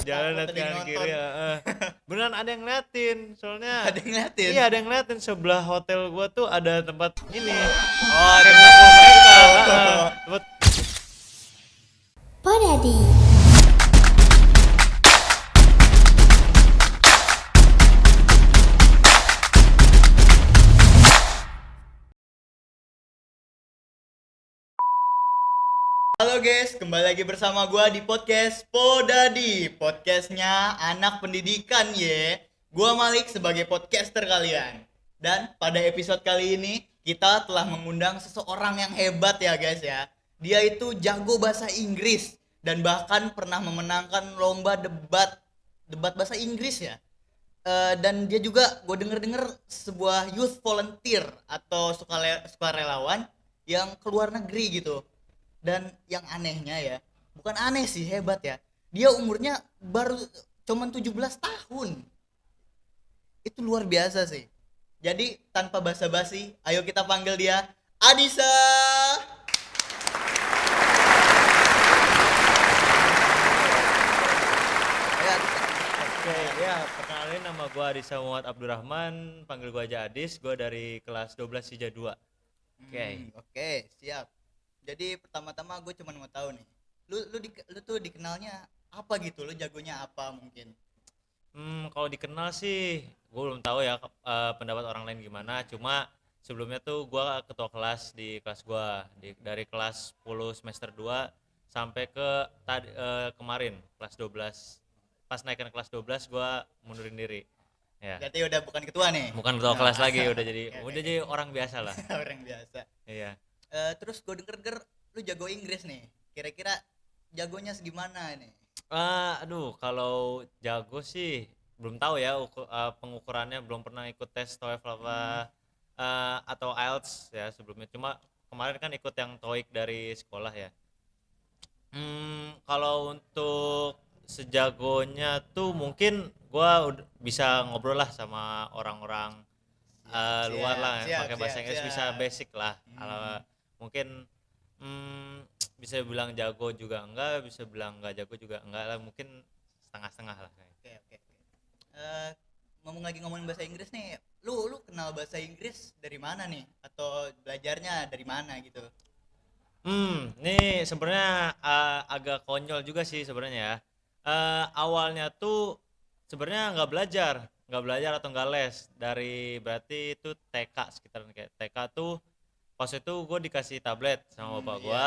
Jalan lihat Takut ada yang kanan nonton. kiri. Beneran ada yang ngeliatin, soalnya Ada yang ngeliatin. iya ada yang ngeliatin. Sebelah hotel gua tuh ada tempat ini. Oh, Kayak tempat ngumpul mereka. Oh. Tempat Podadi. Halo guys, kembali lagi bersama gua di podcast Podadi, podcastnya anak pendidikan ye. Gua Malik sebagai podcaster kalian. Dan pada episode kali ini kita telah mengundang seseorang yang hebat ya guys ya. Dia itu jago bahasa Inggris dan bahkan pernah memenangkan lomba debat bahasa Inggris ya. Dan dia juga gue denger sebuah youth volunteer atau sukarelawan yang keluar negeri gitu. Dan yang anehnya ya, bukan aneh sih, hebat ya, dia umurnya baru cuman 17 tahun. Itu luar biasa sih. Jadi tanpa basa-basi, ayo kita panggil dia Adisa. Ayo, Adisa. Oke, ya perkenalin nama gua Adisa Muhammad Abdurrahman, panggil gua aja Adis. Gua dari kelas 12 Sija 2. Oke. Oke, siap. Jadi pertama-tama gue cuma mau tahu nih, lu tuh dikenalnya apa gitu, lu jagonya apa mungkin? Kalau dikenal sih, gue belum tahu ya pendapat orang lain gimana. Cuma sebelumnya tuh gue ketua kelas di kelas gue, dari kelas 10 semester 2 sampai ke kemarin kelas 12. Pas naikkan kelas 12 gue mundurin diri. Ya, Berarti udah bukan ketua nih. bukan ketua kelas lagi, udah jadi Oke, udah jadi orang biasa lah. orang biasa. Iya. Terus gue denger lu jago Inggris nih. Kira-kira jagonya segimana nih? Aduh, kalau jago sih belum tahu ya pengukurannya, belum pernah ikut tes TOEFL apa atau IELTS ya sebelumnya. Cuma kemarin kan ikut yang TOEIC dari sekolah ya. Kalau untuk sejagonya tuh mungkin gua bisa ngobrol lah sama orang-orang luar lah, pakai bahasa Inggris bisa basic lah. Mungkin bisa bilang jago juga enggak, bisa bilang enggak jago juga enggak lah, mungkin setengah-setengah lah kayak. Oke. Ngomongin bahasa Inggris nih, lu kenal bahasa Inggris dari mana nih? Atau belajarnya dari mana gitu? Ini sebenarnya agak konyol juga sih sebenarnya ya. Awalnya tuh sebenarnya nggak belajar atau nggak les dari, berarti itu TK sekitaran, kayak TK tuh pas itu gue dikasih tablet sama bapak gue.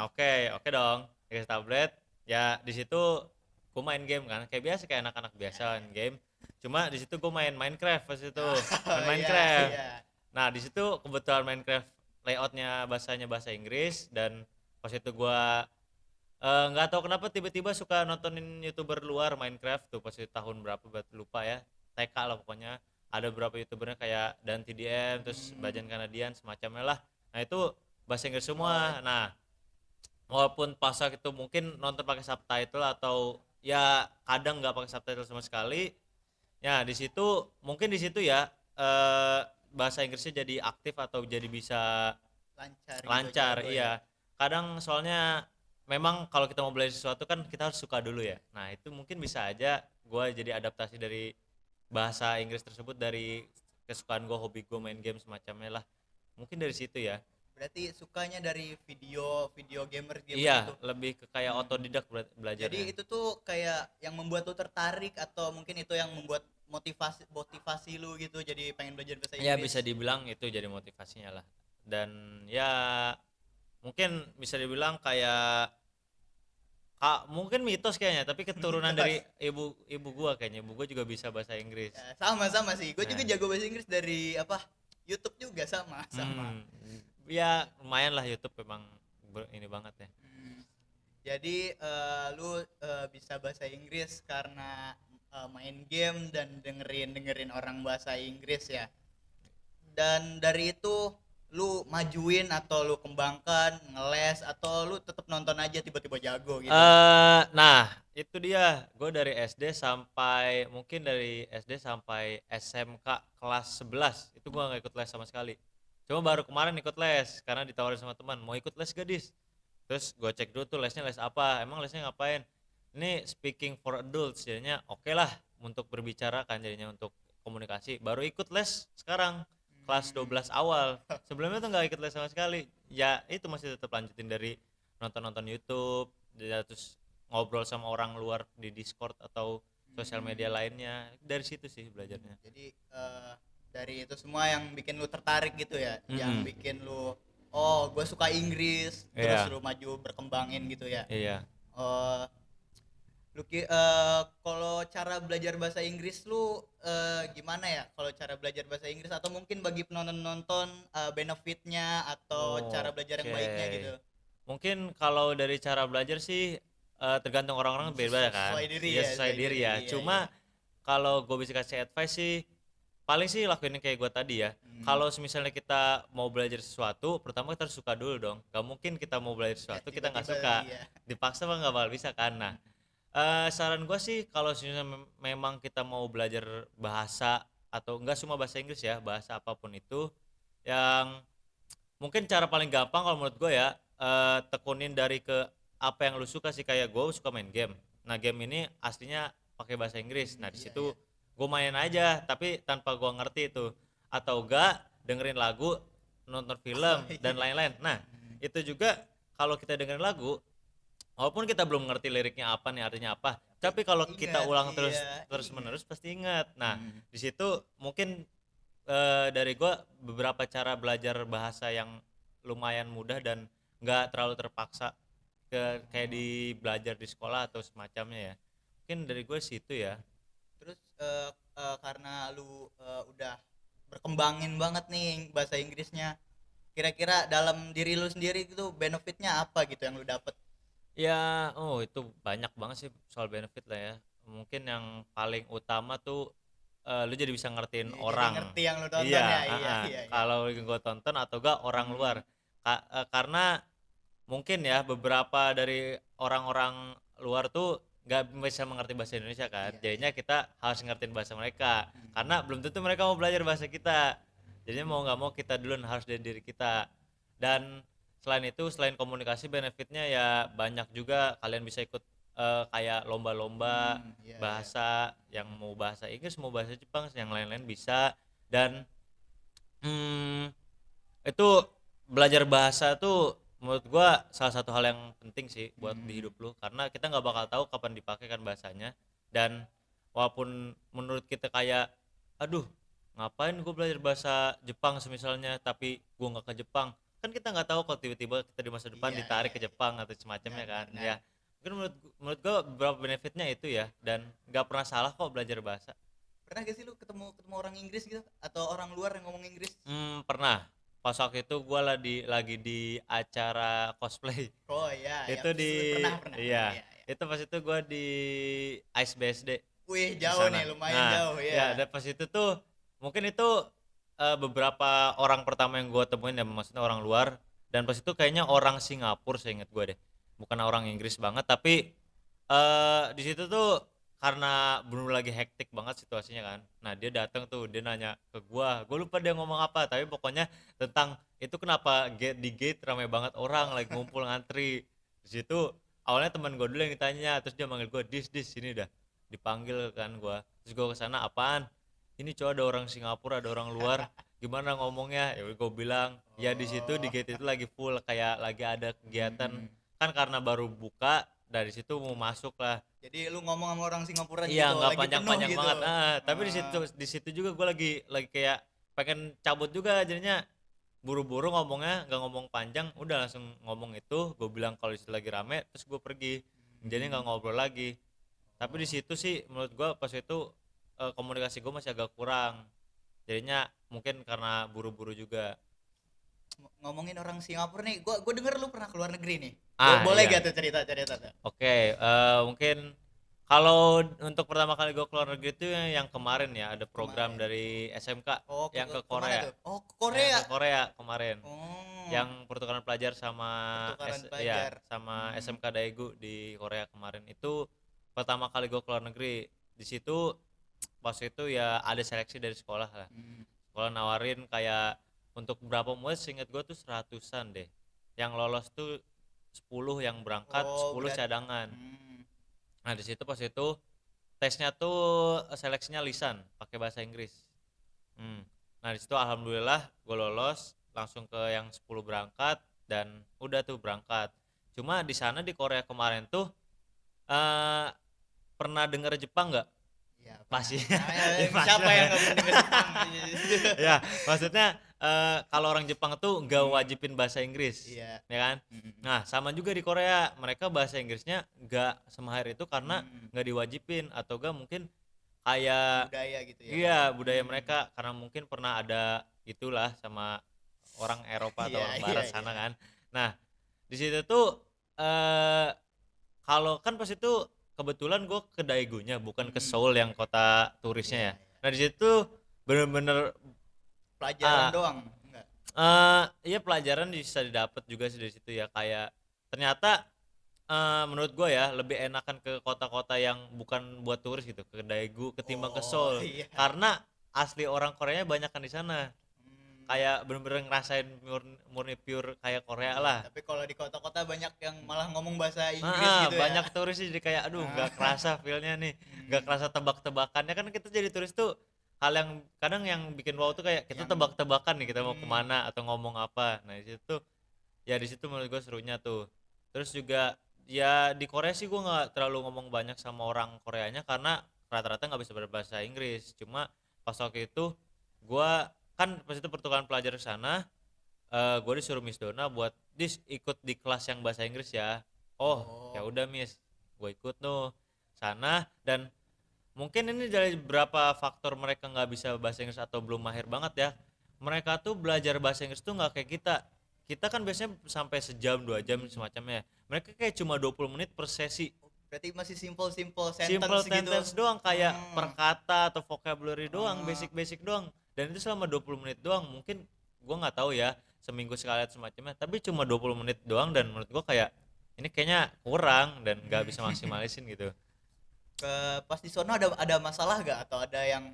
Iya. Oke dong, dikasih tablet. Ya di situ gue main game kan, kayak biasa, kayak anak-anak biasa main game. Cuma di situ gue main Minecraft pas itu, main Minecraft. Iya. Nah di situ kebetulan Minecraft layoutnya bahasa Inggris, dan pas itu gue nggak tahu kenapa tiba-tiba suka nontonin youtuber luar Minecraft tuh. Pas itu tahun berapa lupa ya, TK lah pokoknya. Ada beberapa youtubernya kayak dan TDM, terus Bajan Kanadian semacamnya lah. Nah itu bahasa Inggris semua. Nah walaupun pas saat itu mungkin nonton pakai subtitle atau ya kadang nggak pakai subtitle sama sekali, ya mungkin di situ ya bahasa Inggrisnya jadi aktif atau jadi bisa lancar gitu, iya. Kadang soalnya memang kalau kita mau belajar sesuatu kan kita harus suka dulu ya. Nah itu mungkin bisa aja gue jadi adaptasi dari bahasa Inggris tersebut dari kesukaan gue, hobi gue main game semacamnya lah, mungkin dari situ ya. Berarti sukanya dari video gamer Iya, gitu. lebih ke kayak otodidak belajarnya. Jadi itu tuh kayak yang membuat lu tertarik, atau mungkin itu yang membuat motivasi lu gitu jadi pengen belajar bahasa Inggris? Ya bisa dibilang itu jadi motivasinya lah. Dan ya mungkin bisa dibilang kayak mungkin mitos kayaknya, tapi keturunan dari ibu gua kayaknya. Ibu gua juga bisa bahasa Inggris. Ya, sama sih. Gue juga Nah. jago bahasa Inggris dari YouTube juga sama. Ya lumayan lah, YouTube memang ini banget ya. Jadi lu bisa bahasa Inggris karena main game dan dengerin orang bahasa Inggris ya. Dan dari itu lu majuin atau lu kembangkan, ngeles, atau lu tetap nonton aja tiba-tiba jago gitu? Nah itu dia, gue dari SD sampai SMK kelas 11 itu gue nggak ikut les sama sekali. Cuma baru kemarin ikut les karena ditawarin sama teman, mau ikut les gadis. Terus gue cek dulu tuh lesnya les apa, emang lesnya ngapain. ini speaking for adults, jadinya oke lah untuk berbicara kan, jadinya untuk komunikasi. Baru ikut les sekarang kelas 12 awal. Sebelumnya tuh nggak ikut les sama sekali. Ya itu masih tetap lanjutin dari nonton-nonton YouTube, terus ngobrol sama orang luar di Discord atau sosial media lainnya. Dari situ sih belajarnya. Jadi dari itu semua yang bikin lu tertarik gitu ya, yang Mm-mm. bikin lu oh gue suka Inggris, terus Iya, lu maju berkembangin gitu ya. iya. Oh, kalau cara belajar bahasa Inggris lu gimana ya? Kalau cara belajar bahasa Inggris atau mungkin bagi penonton-nonton benefitnya atau cara belajar yang Oke. baiknya gitu. Mungkin kalau dari cara belajar sih tergantung orang-orang beda kan. Sesuai diri Ya ya, sesuai sesuai diri diri. ya. Iya, iya. Cuma kalau gue bisa kasih advice sih, paling sih lakuin kayak gue tadi ya. Kalau misalnya kita mau belajar sesuatu, pertama kita harus suka dulu dong. Gak mungkin kita mau belajar sesuatu kita nggak Tiba-tiba, suka. iya. Dipaksa mah nggak bakal bisa kan. Nah, saran gue sih kalau misalnya memang kita mau belajar bahasa atau enggak cuma bahasa Inggris ya, bahasa apapun itu, yang mungkin cara paling gampang kalau menurut gue ya, tekunin dari ke apa yang lu suka sih. Kayak gue suka main game, nah game ini aslinya pakai bahasa Inggris. Nah di Iya, situ iya. gue main aja tapi tanpa gue ngerti itu, atau enggak dengerin lagu, nonton film dan Iya. lain-lain. Nah itu juga kalau kita dengerin lagu, walaupun kita belum ngerti liriknya apa nih, artinya apa, tapi kalau kita Ingat, ulang terus iya, terus iya. menerus pasti ingat. Nah Hmm. di situ mungkin dari gue beberapa cara belajar bahasa yang lumayan mudah dan nggak terlalu terpaksa kayak di belajar di sekolah atau semacamnya ya. Mungkin dari gue situ ya. Terus karena lu udah berkembangin banget nih bahasa Inggrisnya, kira-kira dalam diri lu sendiri gitu benefitnya apa gitu yang lu dapet? Ya, oh itu banyak banget sih soal benefit lah ya. Mungkin yang paling utama tuh lu jadi bisa ngertiin Jadi orang. ngerti yang lu tonton Iya, ya, iya, iya, iya. kalau gue tonton atau gak orang luar. Hmm. Karena mungkin ya beberapa dari orang-orang luar tuh nggak bisa mengerti bahasa Indonesia kan. Iya, Jadinya iya. kita harus ngertiin bahasa mereka. Hmm. Karena belum tentu mereka mau belajar bahasa kita. Jadinya mau nggak mau kita duluan harus dari diri kita. Dan selain itu, selain komunikasi, benefitnya ya banyak juga. Kalian bisa ikut kayak lomba-lomba Iya, iya. bahasa, yang mau bahasa Inggris, mau bahasa Jepang, yang lain-lain bisa. Dan hmm, itu belajar bahasa tuh menurut gua salah satu hal yang penting sih buat di Hmm. hidup lu, karena kita nggak bakal tahu kapan dipakai kan bahasanya. Dan walaupun menurut kita kayak aduh ngapain gue belajar bahasa Jepang semisalnya tapi gua nggak ke Jepang, kan kita nggak tahu kalau tiba-tiba kita di masa depan Iya, ditarik iya, ke iya. Jepang atau Benar, semacamnya kan benar, benar. ya. Mungkin menurut gua beberapa benefitnya itu ya, dan nggak pernah salah kok belajar bahasa. Pernah gak sih lu ketemu ketemu orang Inggris gitu atau orang luar yang ngomong Inggris? Pernah. Pas waktu itu gue lagi di acara cosplay. Oh iya, ya Itu di pernah, pernah. iya, Iya, iya. itu pas itu gue di Ice BSD Wih, di jauh nih, sana. lumayan Nah, jauh ya ya. dan pas itu tuh mungkin itu beberapa orang pertama yang gue temuin ya, maksudnya orang luar. Dan pas itu kayaknya orang Singapura seingat gue deh, bukan orang Inggris banget. Tapi di situ tuh karena belum lagi hektik banget situasinya kan. Nah dia datang tuh, dia nanya ke gue lupa dia ngomong apa, tapi pokoknya tentang itu kenapa di gate ramai banget orang lagi ngumpul ngantri. Di situ awalnya teman gue dulu yang ditanya, terus dia manggil gue dis sini dah, dipanggil kan gue. Terus gue kesana, apaan ini cowok, ada orang Singapura ada orang luar, gimana ngomongnya. Ya gue bilang ya di situ di Oh. gate itu lagi full, kayak lagi ada kegiatan Hmm. kan, karena baru buka. Dari situ mau masuk lah. Jadi lu ngomong sama orang Singapura Iya gitu, nggak lagi penuh panjang-panjang gitu. banget. Tapi Ah. di situ juga gue lagi kayak pengen cabut juga, jadinya buru-buru ngomongnya, nggak ngomong panjang, udah langsung ngomong itu. Gue bilang kalau di situ lagi rame, terus gue pergi. Jadi nggak ngobrol lagi. Tapi di situ sih menurut gue pas itu komunikasi gue masih agak kurang. Jadinya mungkin karena buru-buru juga. Ngomongin orang Singapura nih, gua denger lu pernah keluar negeri nih. Boleh Iya. gak tuh cerita-cerita tuh? Oke, mungkin kalau untuk pertama kali gue keluar negeri itu yang kemarin ya, ada program Kemarin. dari SMK Oh, yang ke kemana Korea. tuh? Oh, ke Yang Korea. ke Korea kemarin. Oh, Yang pertukaran pelajar sama pertukaran ya, pelajar. sama Hmm. SMK Daegu di Korea kemarin. Itu pertama kali gue keluar negeri. Di situ pas itu ya ada seleksi dari sekolah lah. Hmm. Sekolah nawarin kayak untuk berapa murid, seinget gue tuh seratusan deh. Yang lolos tuh 10 yang berangkat, Oh, 10 cadangan. Hmm. Nah di situ pas itu tesnya tuh seleksinya lisan pakai bahasa Inggris. Hmm. Nah di situ alhamdulillah gue lolos langsung ke yang 10 berangkat dan udah tuh berangkat. Cuma di sana di Korea kemarin tuh eh pernah denger Jepang nggak? Iya, pernah. Pasti. Ya, Nah, pasti siapa lah yang ya. nggak pernah dengar Jepang? Ya, maksudnya kalau orang Jepang tuh nggak Hmm, wajibin bahasa Inggris, iya. ya kan? Hmm. Nah, sama juga di Korea, mereka bahasa Inggrisnya nggak semahir itu karena Hmm. nggak diwajibin atau enggak mungkin kayak Budaya gitu ya kali iya ya. budaya mereka karena mungkin pernah ada itulah sama orang Eropa atau Iya, orang iya, Barat sana iya. kan. Nah, di situ tuh eh kalau kan pas itu kebetulan gue ke Daegunya bukan ke Hmm. Seoul yang kota Iya, turisnya ya. iya. Nah di situ bener-bener Pelajaran ah doang, enggak? iya pelajaran bisa didapat juga sih dari situ ya kayak ternyata menurut gue ya lebih enakan ke kota-kota yang bukan buat turis gitu ke Daegu ketimbang ke Oh, Seoul iya. karena asli orang Koreanya banyak kan di sana Hmm. kayak bener-bener ngerasain murni, murni pure kayak Korea Iya, lah. tapi kalau di kota-kota banyak yang malah ngomong bahasa Inggris gitu ya. Banyak turis sih jadi kayak aduh Ah. nggak kerasa feelnya nih nggak Hmm. kerasa tebak-tebakannya kan kita jadi turis tuh hal yang kadang yang bikin wow tuh kayak kita Yang tebak-tebakan nih kita mau hmm. kemana atau ngomong apa nah di situ ya di situ menurut gue serunya tuh terus juga ya di Korea sih gue nggak terlalu ngomong banyak sama orang Koreanya karena rata-rata nggak bisa berbahasa Inggris cuma pas waktu itu gue kan pas itu pertukaran pelajar ke sana gue disuruh Miss Dona buat ikut di kelas yang bahasa Inggris ya oh ya Oh. udah Miss gue ikut tuh sana dan mungkin ini dari beberapa faktor mereka nggak bisa bahasa Inggris atau belum mahir banget ya mereka tuh belajar bahasa Inggris tuh nggak kayak kita kan biasanya sampai sejam 2 jam semacamnya mereka kayak cuma 20 menit per sesi Berarti masih simple-simple simple sentence gitu. sentence doang kayak Hmm. per kata atau vocabulary doang Ah. basic-basic doang dan itu selama 20 menit doang mungkin gua nggak tahu ya seminggu sekali atau semacamnya tapi cuma 20 menit doang dan menurut gua kayak ini kayaknya kurang dan nggak bisa maksimalisin gitu. Ke pas di sono ada masalah gak atau ada yang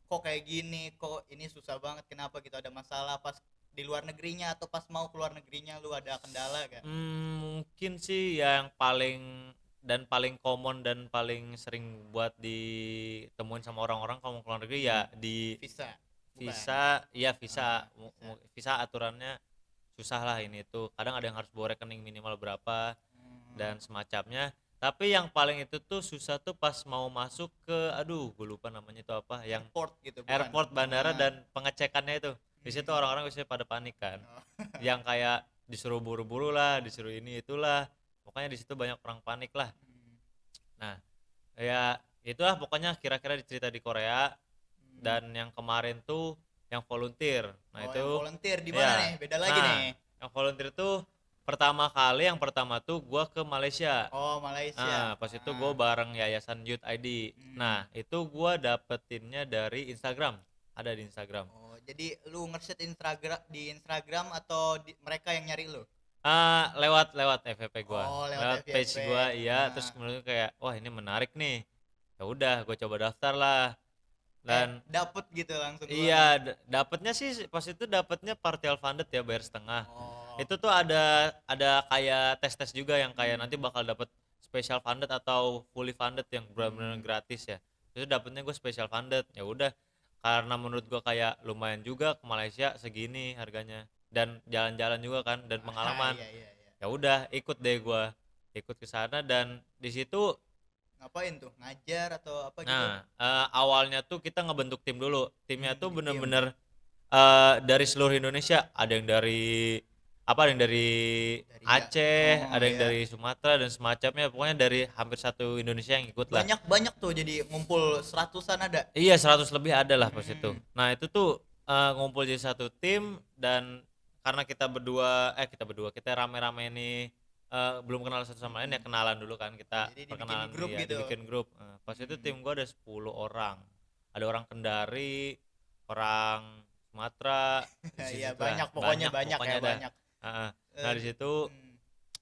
kok kayak gini, kok ini susah banget, kenapa gitu, ada masalah pas di luar negerinya atau pas mau keluar negerinya lu ada kendala gak? Mungkin sih yang paling common dan paling sering buat ditemuin sama orang-orang kalau mau keluar negeri ya di Visa bukan? visa ya Ah, visa. visa aturannya susah lah ini tuh kadang ada yang harus bawa rekening minimal berapa Hmm. dan semacamnya tapi yang paling itu tuh susah tuh pas mau masuk ke aduh gue lupa namanya itu apa yang Airport gitu bukan? airport bandara Ah. dan pengecekannya itu di situ Hmm. orang-orang biasanya pada panik kan Oh. yang kayak disuruh buru-buru lah disuruh ini itulah pokoknya di situ banyak orang panik lah Hmm. nah ya itulah pokoknya kira-kira cerita di Korea Hmm. dan yang kemarin tuh yang volunteer nah Oh, itu yang volunteer di mana ya nih? Beda lagi nah nih. yang volunteer tuh yang pertama tuh gua ke Malaysia. Oh, Malaysia. Nah pas itu Ah. gua bareng Yayasan Youth ID Hmm. nah itu gua dapetinnya dari Instagram ada di Instagram. Oh, jadi lu nge-set Instagram di Instagram atau mereka yang nyari lu? Lewat FYP gua Oh, lewat lewat page FYP. gua iya terus Ah. kemudian kayak wah ini menarik nih ya udah gue coba daftar lah dan Dapet gitu langsung keluar. iya dapetnya sih pas itu dapetnya partial funded ya bayar setengah Oh. itu tuh ada kayak tes juga yang kayak Hmm. nanti bakal dapet special funded atau fully funded yang benar-benar Hmm. gratis ya itu dapetnya gue special funded ya udah karena menurut gue kayak lumayan juga ke Malaysia segini harganya dan jalan-jalan juga kan dan pengalaman Iya, iya, iya. ya udah ikut deh gue ikut ke sana dan di situ Ngapain tuh? Ngajar atau apa gitu? nah awalnya tuh kita ngebentuk tim dulu timnya tuh Bikin tim. bener-bener dari seluruh Indonesia ada yang dari ada yang dari Dari Aceh oh, ada yang iya. dari Sumatera dan semacamnya pokoknya dari hampir satu Indonesia yang ikut lah Banyak tuh jadi ngumpul seratusan ada. iya 100 lebih ada lah pas itu Hmm. nah itu tuh ngumpul jadi satu tim dan karena kita rame-rame nih belum kenal satu sama lain ya kenalan dulu kan kita Jadi dibikin perkenalan grup ya, gitu. dibikin grup. Pas itu Hmm. tim gua ada 10 orang ada orang Kendari orang Sumatera Iya, banyak pokoknya banyak ya, ada. banyak. Heeh. Nah Eh,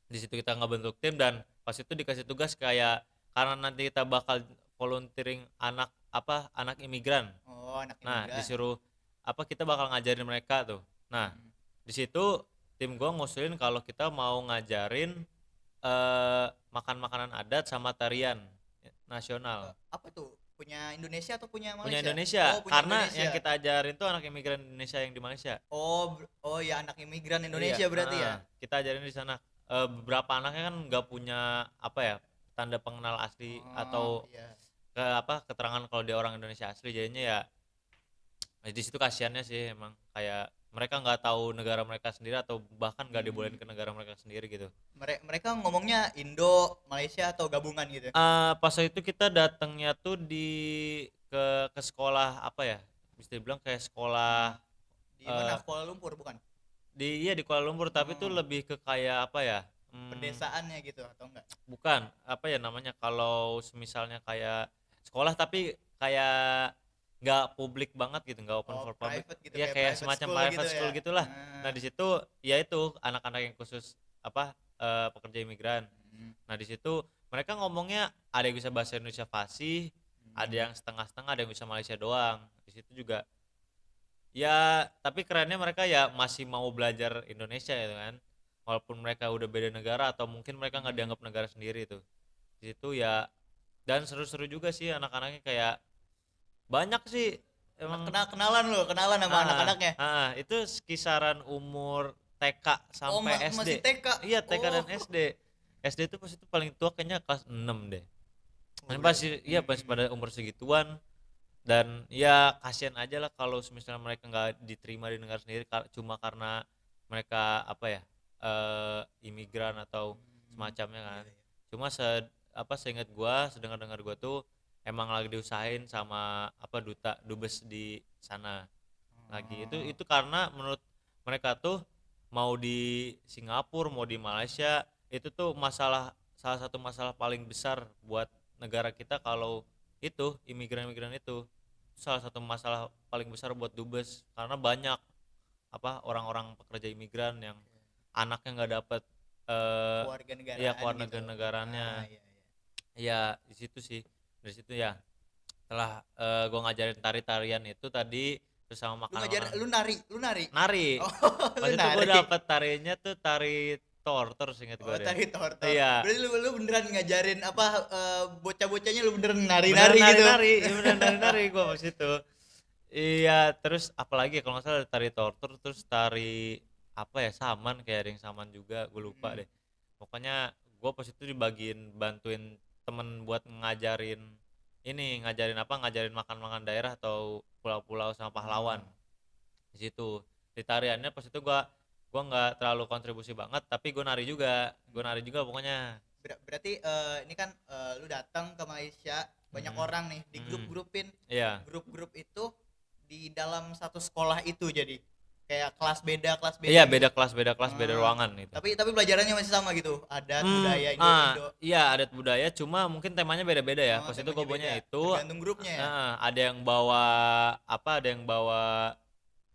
di situ kita ngebentuk tim dan pas itu dikasih tugas kayak karena nanti kita bakal volunteering anak imigran. Oh, anak Nah, imigran. disuruh kita bakal ngajarin mereka tuh. Nah, Hmm. di situ tim gua ngusulin kalau kita mau ngajarin makan makanan adat sama tarian. nasional. Apa tuh? Punya Indonesia atau punya Punya Malaysia? Indonesia, Oh, punya karena Indonesia. yang kita ajarin tuh anak imigran Indonesia yang di Malaysia. Oh ya, anak imigran Iya, Indonesia berarti ya. kita ajarin di sana. Beberapa anaknya kan nggak punya apa ya, tanda pengenal asli Oh atau iya. keterangan kalau dia orang Indonesia asli, jadinya ya di situ kasihannya sih emang, kayak mereka nggak tahu negara mereka sendiri atau bahkan nggak dibolehin ke negara mereka sendiri gitu. Mereka ngomongnya Indo, Malaysia atau gabungan gitu. Pas itu kita datangnya tuh ke sekolah apa ya, bisa dibilang kayak sekolah Di eh, mana? Kuala Lumpur bukan? iya di Kuala Lumpur, tapi tuh Oh, lebih ke kayak apa ya, pedesaannya gitu atau enggak? bukan apa ya namanya, kalau misalnya kayak sekolah tapi kayak nggak publik banget gitu, nggak open Oh, for public private gitu, ya, kayak kayak private semacam school gitu private ya. school gitulah. Nah Nah, di situ ya itu anak-anak yang khusus apa, pekerja imigran. hmm, Nah di situ mereka ngomongnya ada yang bisa bahasa Indonesia fasih, ada yang setengah-setengah, ada yang bisa Malaysia doang. Di situ juga ya, tapi kerennya mereka ya masih mau belajar Indonesia gitu kan, walaupun mereka udah beda negara atau mungkin mereka nggak dianggap negara sendiri tuh. Di situ ya, dan seru-seru juga sih anak-anaknya, kayak banyak sih emang. kenalan sama anak-anaknya. Itu kisaran umur TK Oh, sampai masih SD. TK. Iya, TK Oh, dan SD. SD itu pas itu paling tua kayaknya kelas 6 deh. oh, Ini berarti. pasti iya pas pada umur segituan. Dan ya kasihan aja lah kalau misalnya mereka nggak diterima di negara sendiri cuma karena mereka apa ya, imigran atau semacamnya kan. Iya, iya. Cuma seingat gua, sedengar-dengar gua tuh emang lagi diusahain sama apa dubes di sana lagi. Oh, Itu karena menurut mereka tuh mau di Singapura mau di Malaysia itu tuh salah satu masalah paling besar buat negara kita, kalau itu imigran-imigran itu salah satu masalah paling besar buat dubes, karena banyak apa orang-orang pekerja imigran yang anaknya nggak dapet keluarga ya negaraan keluarga gitu. negaranya. Ah, iya, iya. Ya di situ sih, dari situ ya setelah gua ngajarin tari-tarian itu tadi, terus sama Lu ngajar, makan-makan lu nari. nari. Oh, Pas lu itu gue nari. dapet tarinya tuh tari tortor, inget gue Oh, deh. tari tortor. Iya, Berarti lu beneran ngajarin apa, bocah-bocahnya lu beneran beneran nari-nari gitu. nari-nari, iya beneran nari-nari gue pas itu. Iya, terus apalagi kalau nggak salah ada tari tortor, terus tari apa ya, saman, kayak ada yang saman juga, gue lupa Hmm. deh. Pokoknya gue pas itu dibagiin bantuin temen buat ngajarin makan-makan daerah atau pulau-pulau sama pahlawan. Di situ di tariannya pas itu gua nggak terlalu kontribusi banget, tapi gue nari juga pokoknya. Berarti ini kan lu datang ke Malaysia, banyak Mm-mm. orang nih, di Mm-mm. grup-grupin. Iya, Grup-grup itu di dalam satu sekolah itu jadi kayak kelas beda iya, gitu. beda kelas beda Ah, ruangan itu. tapi pelajarannya masih sama gitu. Adat, budaya Indo. Iya, adat budaya, cuma mungkin temanya beda-beda ya. Oh, Pas itu gue temanya beda. bawanya itu Tergantung grupnya ya. ada yang bawa ada yang bawa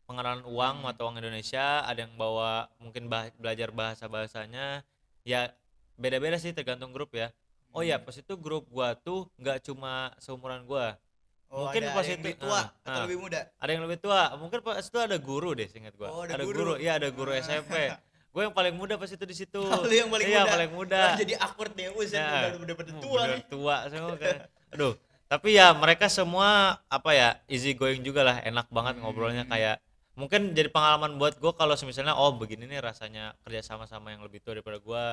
pengenalan uang, Hmm. mata uang Indonesia, ada yang bawa mungkin belajar bahasanya. Ya beda-beda sih tergantung grup ya. Oh ya, Hmm. pas itu grup gua tuh nggak cuma seumuran gua. Oh, Mungkin ada pas yang itu lebih tua atau lebih muda? ada yang lebih tua. Mungkin pas itu ada guru deh, seingat gua. Oh, ada Ada guru. guru, iya ada guru Ah. SMP. Gue yang paling muda pas itu di situ. Lu yang paling Iya, muda. paling muda. Wah, jadi awkward deh. Uset, Nah, udah tua bener nih. tua semua kan. Aduh, tapi ya mereka semua apa ya, easy going juga lah, enak banget ngobrolnya, Hmm. kayak mungkin jadi pengalaman buat gue kalau misalnya oh begini nih rasanya kerja sama yang lebih tua daripada gue.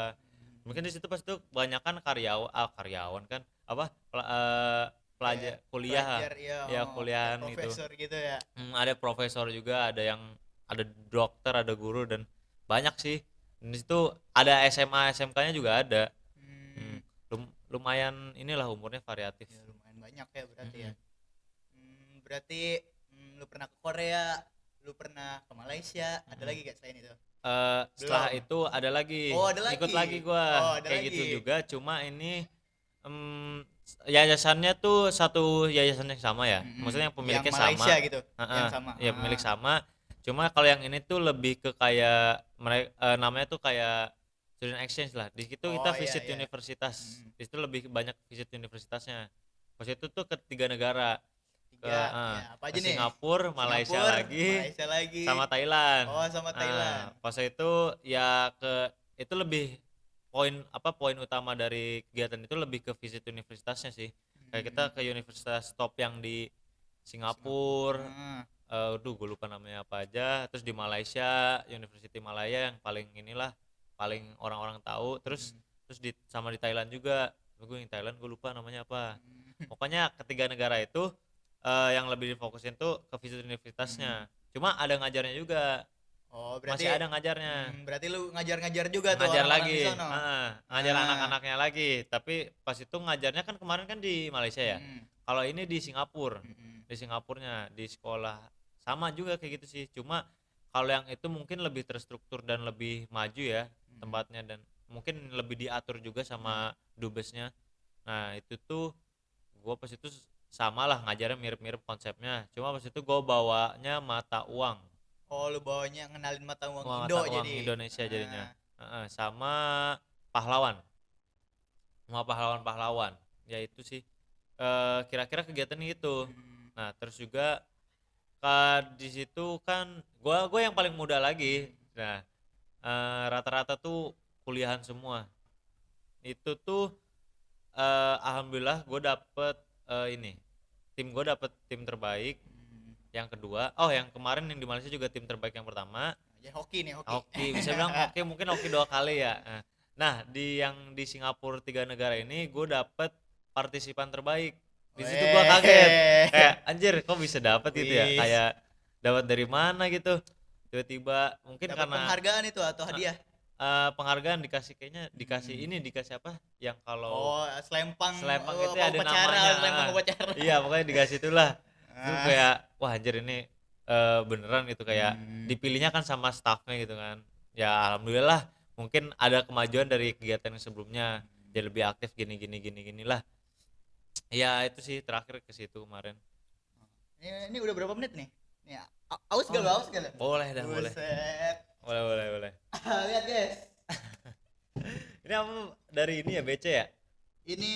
Mungkin di situ pas itu kebanyakan karyawan kan apa pelajar Kayak kuliah, pelajar, ya, ya oh, kuliahan kayak gitu. profesor gitu ya. Ada profesor juga, ada dokter, ada guru, dan banyak sih. Dan di situ ada SMA SMK-nya juga ada. Hmm. Hmm, lumayan inilah umurnya variatif. Ya, lumayan banyak ya berarti ya. Mm-mm. Berarti lu pernah ke Korea, lu pernah ke Malaysia, ada lagi gak selain itu? Setelah Belum. itu ada lagi, Oh, ada ikut lagi. lagi gua Oh, ada kayak lagi. gitu juga, cuma ini yayasannya tuh satu yayasan yang sama ya, Mm-mm. maksudnya yang pemiliknya Yang Malaysia sama. gitu, Heeh, yang sama. ya pemilik sama, cuma kalau yang ini tuh lebih ke kayak mereka namanya tuh kayak student exchange lah. Di situ Oh, kita iya, visit iya. universitas, Mm. di situ lebih banyak visit universitasnya. Pas itu tuh ke 3 negara, ke Tiga, ya, apa aja nih? Singapura, Malaysia Malaysia lagi. sama Thailand. Oh, sama Thailand. Pas itu ya itu lebih poin utama dari kegiatan itu lebih ke visit universitasnya sih. Kayak kita ke universitas top yang di Singapura, gue lupa namanya apa aja. Terus di Malaysia, University Malaya yang paling inilah, paling orang-orang tahu. Terus sama di Thailand juga. Gue yang Thailand gue lupa namanya apa. Pokoknya ketiga negara itu yang lebih difokusin tuh ke visit universitasnya. Cuma ada ngajarnya juga. Oh, berarti Masih ada ngajarnya. berarti lu ngajar-ngajar juga tuh Ngajar orang-orang di lagi, sono. ngajar anak-anaknya lagi. Tapi pas itu ngajarnya kan kemarin kan di Malaysia ya. Kalau ini di Singapura, di Singapurnya di sekolah sama juga kayak gitu sih. Cuma kalau yang itu mungkin lebih terstruktur dan lebih maju ya tempatnya, dan mungkin lebih diatur juga sama dubesnya. Nah itu tuh gue pas itu sama lah ngajarnya mirip-mirip konsepnya. Cuma pas itu gue bawanya mata uang. Oh, lu bawanya ngenalin mata uang Mata Indo uang jadi. Indonesia jadinya. Sama pahlawan, sama pahlawan-pahlawan. Ya itu sih kira-kira kegiatan itu. Nah terus juga di situ kan gue yang paling muda lagi. Nah rata-rata tuh kuliahan semua. Itu tuh alhamdulillah gue dapet ini, tim gue dapet tim terbaik yang kedua. Yang kemarin yang di Malaysia juga tim terbaik yang pertama. Ya hoki nih, hoki. Hoki bisa bilang hoki, mungkin hoki 2 kali ya. Nah yang di Singapura 3 negara ini gue dapet partisipan terbaik. Di situ gue kaget, kayak anjir kok bisa dapet gitu ya, kayak dapat dari mana gitu tiba-tiba. Mungkin Dapet karena penghargaan itu atau hadiah? penghargaan dikasih, kayaknya dikasih apa yang kalau Selempang itu ada upacara, namanya. selempang upacara. Iya pokoknya dikasih itulah. Terus kayak wah anjir ini beneran gitu, kayak dipilihnya kan sama staffnya gitu kan. Ya alhamdulillah mungkin ada kemajuan dari kegiatan yang sebelumnya, jadi lebih aktif gini lah. Ya itu sih terakhir ke situ kemarin. Ini udah berapa menit nih? Nih, aus gak lu? Boleh dah, boleh. Boleh. Lihat guys. Ini apa dari ini ya, BC ya? Ini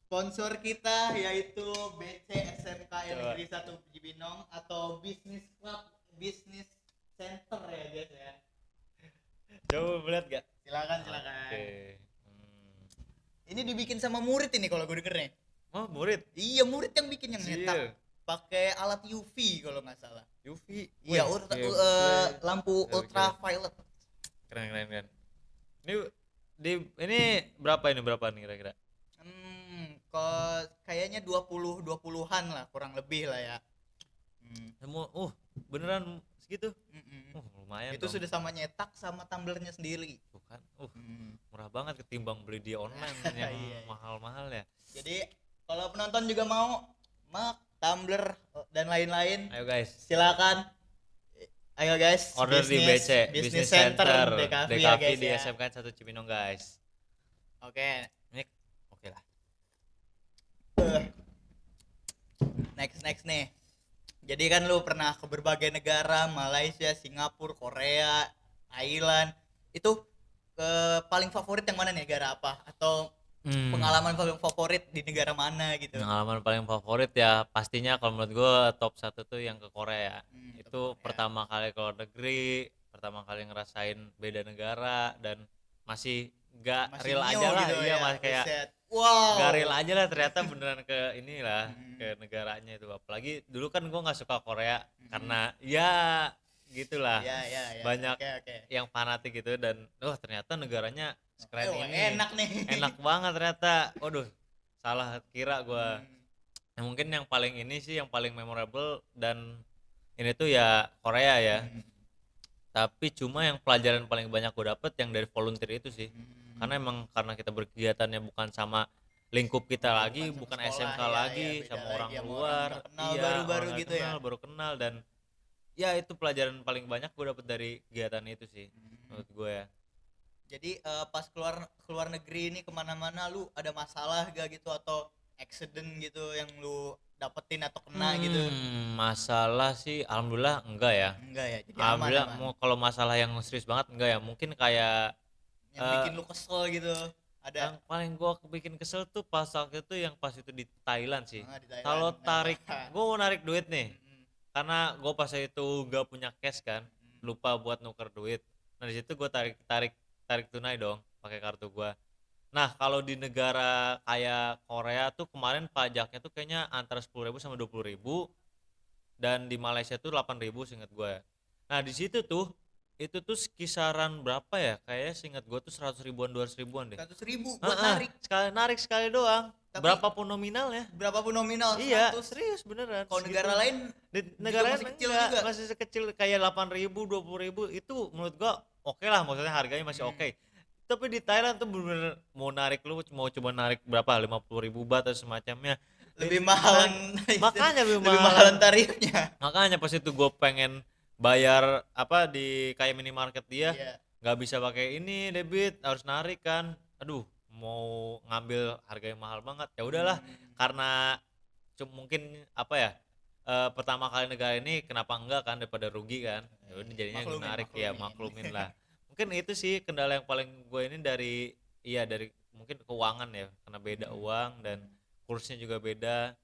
sponsor kita yaitu BC SMK Negeri 1 Cibinong atau Business Club Business Center ya guys ya. Coba lihat gak? Silakan. Oke. Ini dibikin sama murid ini kalau gue dengernya. Oh murid? Iya murid yang bikin, yang nyetak pakai alat UV kalau nggak salah. UV? Iya, lampu ultraviolet. Keren. Ini berapa nih kira-kira? Kayaknya 20-20an lah, kurang lebih lah ya. Semua beneran segitu? Lumayan itu dong. Sudah sama nyetak sama tumblernya sendiri. Tuh kan murah banget ketimbang beli di online yang mahal-mahal ya. Jadi kalau penonton juga mau mug, tumbler dan lain-lain, ayo guys, silakan. Ayo guys, order di BC Business Center DKV ya guys, di ya. SMK 1 Cibinong guys. Oke. Ini oke lah. Next nih. Jadi kan lu pernah ke berbagai negara, Malaysia, Singapura, Korea, Thailand. Itu paling favorit yang mana nih, negara apa? Atau pengalaman paling favorit di negara mana gitu? Pengalaman paling favorit ya pastinya kalau menurut gue top 1 tuh yang ke Korea. Itu pertama kali ke luar negeri, pertama kali ngerasain beda negara, dan masih real aja lah gitu, iya, masih kayak gak real aja lah, ternyata beneran ke inilah ke negaranya itu. Apalagi dulu kan gue nggak suka Korea karena ya gitulah banyak yang fanatik gitu, dan ternyata negaranya sekeren ini, enak banget ternyata. Waduh, salah kira gue. Mungkin yang paling ini sih, yang paling memorable dan ini tuh ya Korea ya. Tapi cuma yang pelajaran paling banyak gue dapet yang dari volunteer itu sih. Karena kita berkegiatannya bukan sama lingkup kita lagi, bukan SMK lagi, sama orang luar, baru-baru gitu ya. Baru kenal, dan ya itu pelajaran paling banyak gue dapet dari kegiatan itu sih menurut gue ya. Jadi pas keluar negeri ini kemana-mana lu ada masalah gak gitu, atau accident gitu yang lu dapetin atau kena gitu? Masalah sih alhamdulillah enggak ya. Jadi alhamdulillah aman. Kalau masalah yang serius banget enggak ya, mungkin kayak yang bikin lu kesel gitu ada? Yang paling gua bikin kesel tuh pas waktu itu yang pas itu di Thailand sih. Kalau gua mau narik duit nih, karena gua pas itu gak punya cash kan, lupa buat nuker duit. Nah di situ gua tarik tunai dong pakai kartu gua. Nah, kalau di negara kayak Korea tuh kemarin pajaknya tuh kayaknya antara 10.000 sama 20.000, dan di Malaysia tuh 8.000 seingat gue. Nah, di situ tuh itu tuh kisaran berapa ya? Kayaknya seingat gue tuh 100 ribuan 200 ribuan deh. 100.000 buat Heeh, narik. sekali narik sekali doang. Tapi Berapapun nominalnya. berapapun nominal Iya, 100. serius beneran. Kalau negara segituan. lain Di juga negara masih lain kecil enggak, juga. masih sekecil kayak 8.000, 20.000 itu menurut gua oke lah, maksudnya harganya masih Hmm. oke. Tapi di Thailand tuh bener-bener mau narik lu mau coba narik berapa 50.000 baht atau semacamnya. Lebih Itu mahalan makanya lebih lebih mahal. mahalan tarifnya. Makanya pas itu gue pengen bayar apa di kayak minimarket dia, Iya. nggak bisa pakai ini debit, harus narik kan. Aduh, mau ngambil harganya mahal banget. Ya udahlah, karena mungkin apa ya, pertama kali negara ini kenapa enggak kan, daripada rugi kan. Ya udah jadinya gue Maklumin, narik, ya maklumin. maklumin lah. Mungkin itu sih kendala yang paling gue ini dari, iya dari mungkin keuangan ya, karena beda uang dan kursnya juga beda.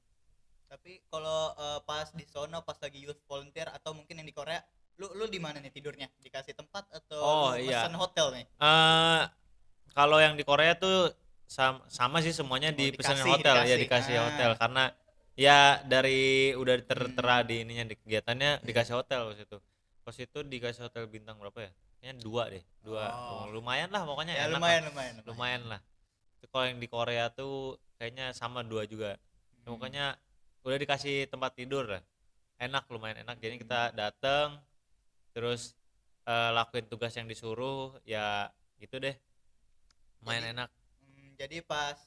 Tapi kalau pas di sono pas lagi youth volunteer atau mungkin yang di Korea, lu di mana nih tidurnya? Dikasih tempat atau Oh lu iya. mesen hotel nih? Kalau yang di Korea tuh sama sih semuanya Oh, dipesanin dikasih, hotel, ya dikasih. dikasih Ah. hotel karena ya dari udah tertera di ininya di kegiatannya dikasih hotel pas itu. Pas itu dikasih hotel bintang berapa ya? Kayaknya 2 deh. 2. Oh. Lumayan lah pokoknya, Ya enak lumayan, lah. lumayan. Lumayan lah. Itu kalau yang di Korea tuh kayaknya sama 2 juga. Ya, pokoknya udah dikasih tempat tidur lah. Enak, lumayan enak. Jadi kita datang terus lakuin tugas yang disuruh, ya gitu deh. Lumayan Jadi- enak. Jadi pas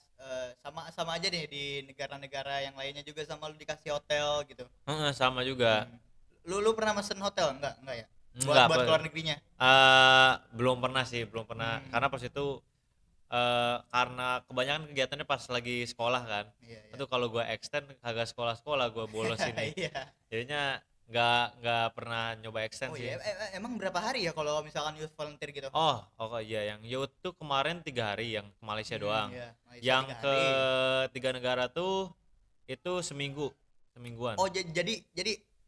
sama aja nih di negara-negara yang lainnya juga sama lu dikasih hotel gitu. Heeh, sama juga. Lu pernah mesen hotel enggak ya? Enggak, Buat keluar negerinya. belum pernah sih, belum pernah. Karena pas itu karena kebanyakan kegiatannya pas lagi sekolah kan. Iya, iya. Itu kalau gua extend kagak sekolah-sekolah gua bolos ini. Iya. Jadinya nggak pernah nyoba extend Oh sih. iya, emang berapa hari ya kalau misalkan youth volunteer gitu? Oh iya, yang youth tuh kemarin 3 hari yang ke Malaysia doang. Iya, Malaysia Yang 3 ke hari. 3 negara tuh itu semingguan. Oh jadi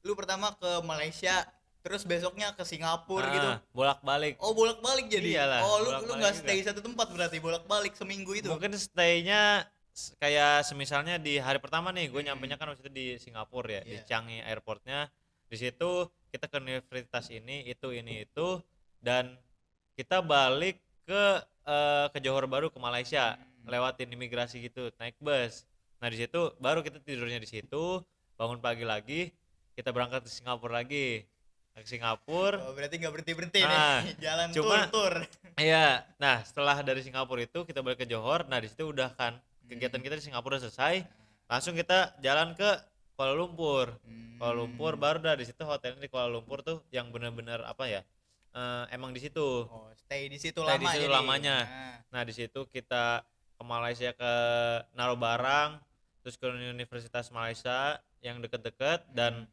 lu pertama ke Malaysia, terus besoknya ke Singapura gitu. Bolak-balik. Oh bolak-balik jadi. Iyalah, Oh lu bolak-balik nggak juga. stay satu tempat berarti bolak-balik seminggu itu. Mungkin stay-nya kayak semisalnya di hari pertama nih gue nyampenya kan waktu itu di Singapura ya, di Iya. Changi airportnya. Di situ kita ke universitas ini itu dan kita balik ke Johor Bahru ke Malaysia, lewatin imigrasi gitu, naik bus. Nah di situ baru kita tidurnya di situ, bangun pagi lagi kita berangkat ke Singapura lagi. Ke Singapura. Oh, berarti nggak berhenti Ah, nih. Jalan cuma- tur. Iya, nah setelah dari Singapura itu kita balik ke Johor. Nah di situ udah kan kegiatan kita di Singapura selesai, langsung kita jalan ke Kuala Lumpur. Kuala Lumpur baru dah di situ hotelnya di Kuala Lumpur tuh yang benar-benar apa ya? Emang di situ. Oh, stay di situ Stay lama di situ jadi. lamanya. Nah, Nah di situ kita ke Malaysia ke naruh barang, terus ke Universitas Malaysia yang deket-deket dan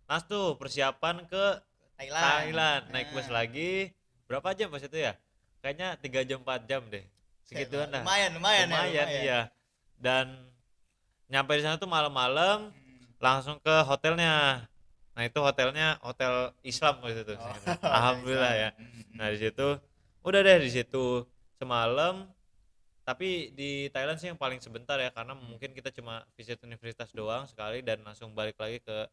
pas tuh persiapan ke Thailand naik bus Nah, lagi. Berapa jam pas itu ya? Kayaknya 3 jam 4 jam deh. Segituan dah. lumayan ya. Iya. Dan nyampe di sana tuh malam-malam langsung ke hotelnya. Nah, itu hotelnya hotel Islam waktu itu. Oh, Alhamdulillah ya. Nah, di situ udah deh di situ semalam. Tapi di Thailand sih yang paling sebentar ya karena mungkin kita cuma visit universitas doang sekali dan langsung balik lagi ke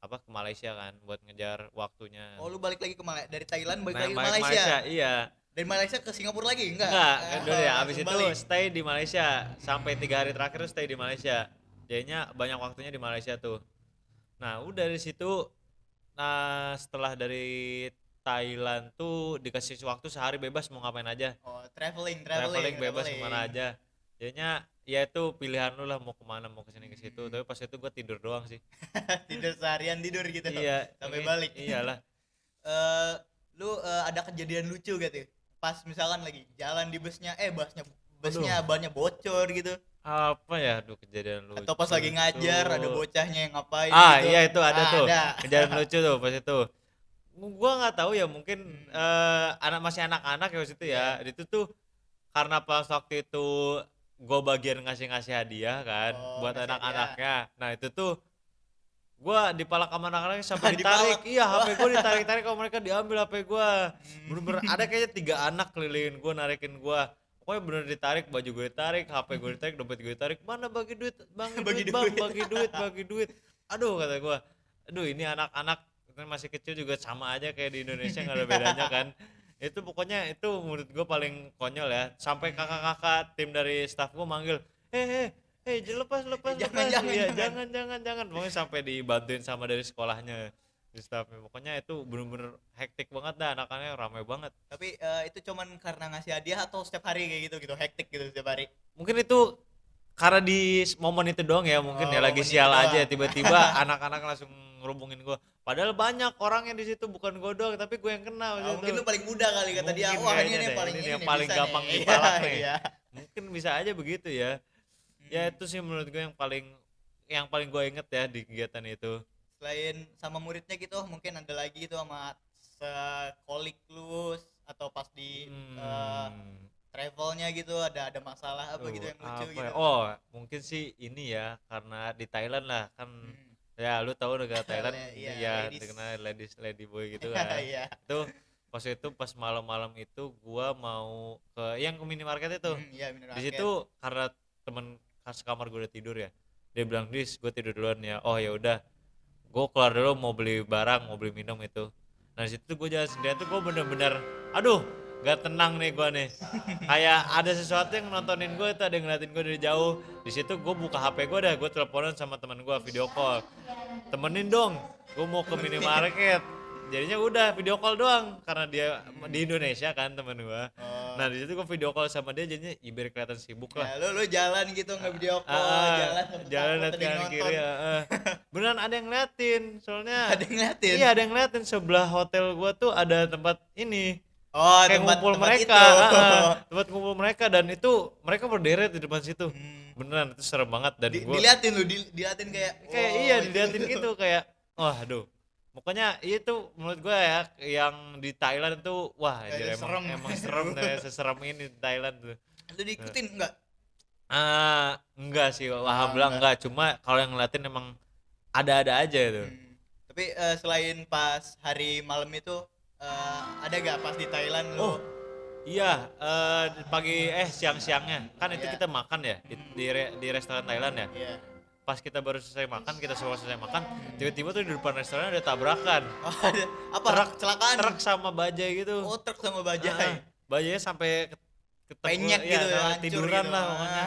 ke Malaysia kan buat ngejar waktunya. Oh, lu balik lagi ke Malaysia dari Thailand balik Nah, lagi ke balik Malaysia. iya. Dari Malaysia ke Singapura lagi enggak? Udah ya abis langsung itu balik. stay di Malaysia sampai 3 hari terakhir stay di Malaysia. Jadinya banyak waktunya di Malaysia tuh. Nah, udah dari situ setelah dari Thailand tuh dikasih waktu sehari bebas mau ngapain aja. Oh, traveling Bebas kemana aja. Jadinya ya itu pilihan lu lah mau kemana, mau kesini ke situ. Tapi pas itu gua tidur doang sih. Tidur seharian tidur gitu. Iya, Sampai ini- balik. Iyalah. Lu ada kejadian lucu gitu pas misalkan lagi jalan di busnya busnya bannya bocor gitu Apa ya? Aduh, kejadian lucu. atau pas lagi ngajar ada bocahnya yang ngapain Ah gitu. iya itu ada tuh Ada. kejadian lucu tuh pas itu. Gua nggak tahu ya mungkin masih anak-anak ya pas itu ya. Itu tuh karena pas waktu itu gua bagian ngasih hadiah kan Oh, buat ngasih anak-anaknya. Nah itu tuh gua dipalak sama anak-anaknya sampai Dipalak. ditarik. Iya HP gua ditarik-tarik kalau mereka diambil HP gua. Bener-bener ada kayaknya 3 anak kelilingin gua narikin gua. pokoknya bener ditarik, baju gue ditarik, HP gue ditarik, dompet gue ditarik, mana bagi duit, Bagi bang, duit. bagi duit. Aduh kata gue, aduh ini anak-anak kan masih kecil juga sama aja kayak di Indonesia nggak ada bedanya kan. Itu pokoknya itu menurut gue paling konyol ya, sampai kakak-kakak tim dari staff gue manggil, lepas, Jangan, lepas, jangan, iya jangan. jangan, pokoknya sampai dibantuin sama dari sekolahnya di staffnya, pokoknya itu bener-bener hektik banget dah, anak-anaknya ramai banget. Tapi itu cuman karena ngasih hadiah atau setiap hari kayak gitu gitu, hektik gitu setiap hari? Mungkin itu karena di momen itu doang ya, mungkin ya Oh, lagi momen itu sial aja doang. tiba-tiba anak-anak langsung ngerubungin gue, padahal banyak orang yang di situ, bukan gue doang tapi gue yang kena waktu Mungkin itu. lu paling muda kali kata dia. Mungkin Wah, ini kayaknya nih deh, paling ini ini yang nih paling bisa gampang nih. dipalak Iya, nih. iya. Mungkin bisa aja begitu ya. Ya Hmm. itu sih menurut gue yang paling gue inget ya di kegiatan itu. Selain sama muridnya gitu, mungkin ada lagi gitu sama sekolik lu atau pas di Hmm. travelnya gitu ada masalah apa gitu Tuh, yang lucu apa gitu. ya? Oh, mungkin sih ini ya, karena di Thailand lah kan, Hmm. ya lu tahu negara Thailand Iya, ya ladies. dikenal lady boy gitu kan. Iya. Itu pas malam-malam itu gua mau ke yang ke minimarket itu. Iya, bener Di market. situ karena temen kamar gue udah tidur ya. Dia bilang, "Dis, gue tidur duluan ya." Oh ya udah, gue keluar dulu mau beli barang, mau beli minum itu. Nah di situ gue jalan sendirian tuh gue bener-bener, aduh, gak tenang nih gue nih. Kayak ada sesuatu yang nontonin gue, itu ada yang ngeliatin gue dari jauh. Di situ gue buka HP gue dah, gue teleponan sama teman gue, video call. Temenin dong, gue mau ke minimarket. Jadinya udah video call doang karena dia di Indonesia kan temen gue. Oh. Nah di situ gue video call sama dia, jadinya biar kelihatan sibuk lah. Ya, lu jalan gitu nggak video call, jalan sambil Jalan takut liat ada yang kanan nonton. kiri beneran ada yang ngeliatin soalnya. Ada yang ngeliatin? Iya ada yang ngeliatin, sebelah hotel gua tuh ada tempat ini Oh, kayak tempat ngumpul tempat mereka, itu. tempat ngumpul mereka, dan itu mereka berderet di depan situ. Hmm. Beneran itu serem banget, dan gua Diliatin lu, diliatin kayak kayak oh, iya itu. diliatin gitu kayak wah aduh. Pokoknya itu menurut gua ya yang di Thailand tuh wah Kayak anjir, serem. emang serem deh, seserem ini di Thailand tuh. Lu diikutin enggak? Enggak sih, alhamdulillah enggak. Cuma kalau yang ngeliatin emang ada-ada aja itu. Tapi selain pas hari malam itu ada gak pas di Thailand lu? Oh, iya, siang-siangnya kan itu Iya. kita makan ya di restoran Thailand ya. Iya. Pas kita baru selesai makan, kita semua selesai makan, tiba-tiba tuh di depan restoran ada tabrakan. Oh, ada apa? Kecelakaan. Truk sama bajai gitu. Oh, truk sama bajai. Bajainya sampai Penyek gitu ya, sampai hancur tiduran gitu. lah pokoknya.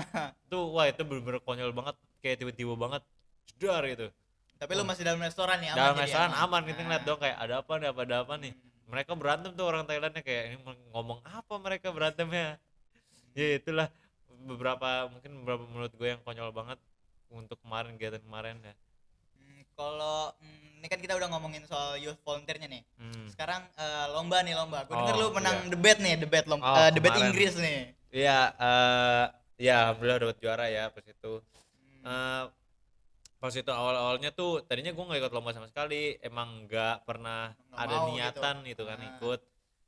Tuh, wah itu bener-bener konyol banget, kayak tiba-tiba banget, jedar gitu. Tapi lu masih dalam restoran ya, Dalam jadi restoran aman, kita Nah. ngeliat dong kayak ada apa nih. Mereka berantem tuh orang Thailandnya, kayak ini ngomong apa mereka berantemnya. Ya itulah mungkin beberapa menurut gue yang konyol banget untuk kegiatan kemarin ya. Kalau ini kan kita udah ngomongin soal youth volunteer-nya nih. Hmm. Sekarang lomba. Gue denger Oh, lu menang iya. debat Oh, debat kemarin. Inggris nih. Iya, ya alhamdulillah dapat juara ya pas itu. Pas itu awal-awalnya tuh tadinya gue nggak ikut lomba sama sekali, emang nggak pernah Nggak ada mau niatan gitu. gitu kan ikut.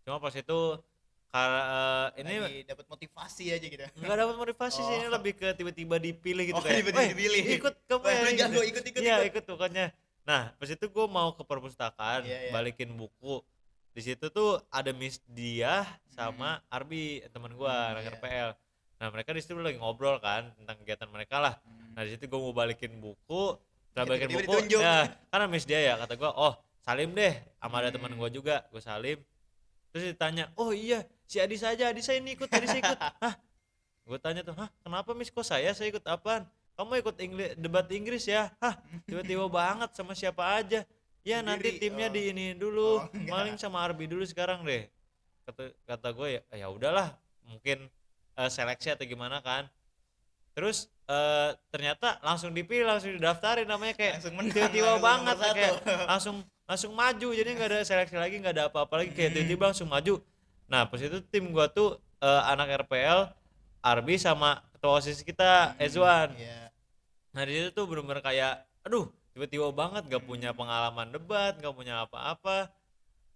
Cuma pas itu ini Lagi dapat motivasi aja gitu. nggak dapat motivasi sih, ini Oh. lebih ke tiba-tiba dipilih gitu, Oh, kayak tiba-tiba "Weh, dipilih. ikut kamu Weh, ya lu gitu." jago, ikut. Iya ikut pokoknya. Nah pas itu gue mau ke perpustakaan, Iya, iya. balikin buku. Di situ tuh ada Miss Diah sama Arbi, teman gue anak iya. RPL. Nah mereka di situ lagi ngobrol kan tentang kegiatan mereka lah. Nah di situ gue mau balikin buku, setelah balikin Tiba-tiba buku ditunjuk. ya karena Miss Diah ya, kata gue oh salim deh sama ada teman gue juga, gue salim. Terus ditanya, oh iya si Adisa ini ikut, hah? Gue tanya tuh, hah kenapa Miss, kok saya ikut apaan? Kamu ikut debat Inggris ya? Hah tiba-tiba banget, sama siapa aja? Ya nanti Sendiri, timnya oh. di ini dulu, Oh, enggak. maling sama Arbi dulu sekarang deh. Kata gue ya udahlah, mungkin seleksi atau gimana kan. Terus ternyata langsung dipilih, langsung didaftarin, namanya kayak Langsung menang, tiba-tiba langsung banget nomor kayak satu. langsung maju, jadi nggak ada seleksi lagi, nggak ada apa-apa lagi, kayak tiba-tiba langsung maju. Nah pas itu tim gua tuh anak RPL, Arbi sama ketua OSIS kita Ezwan. Iya. Nah di situ tuh bener-bener kayak aduh tiba-tiba banget, gak punya pengalaman debat, gak punya apa-apa,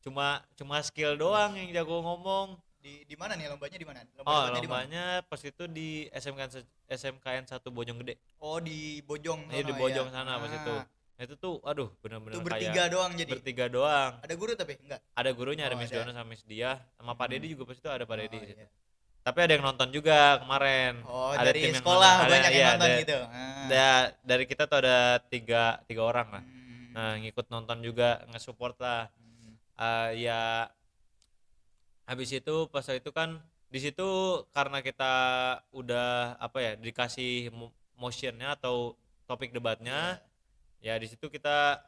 cuma skill doang yang jago ngomong. Di mana nih lombanya, di mana? Debatnya di mana? Lombanya pas itu di SMKN 1 Bojong Gede. Oh, di Bojong Iya sono di ya? Bojong sana pas Ah. itu. Nah, itu tuh aduh bener-bener Itu kayak bertiga doang jadi. bertiga doang. Ada guru tapi enggak? Ada gurunya, ada Oh, Miss ada. Dona sama Miss Dia, sama Pak Dedi juga pas itu ada Pak Dedi Oh, di situ. iya. Tapi ada yang nonton juga kemarin. Oh, Ada dari tim yang nonton, sekolah ada banyak yang ya, nonton gitu. Ah. dari kita tuh ada tiga orang lah. Hmm. Nah, ngikut nonton juga, nge-support lah. Hmm. Ya habis itu pas itu kan di situ karena kita udah apa ya dikasih motionnya atau topik debatnya, Iya. ya di situ kita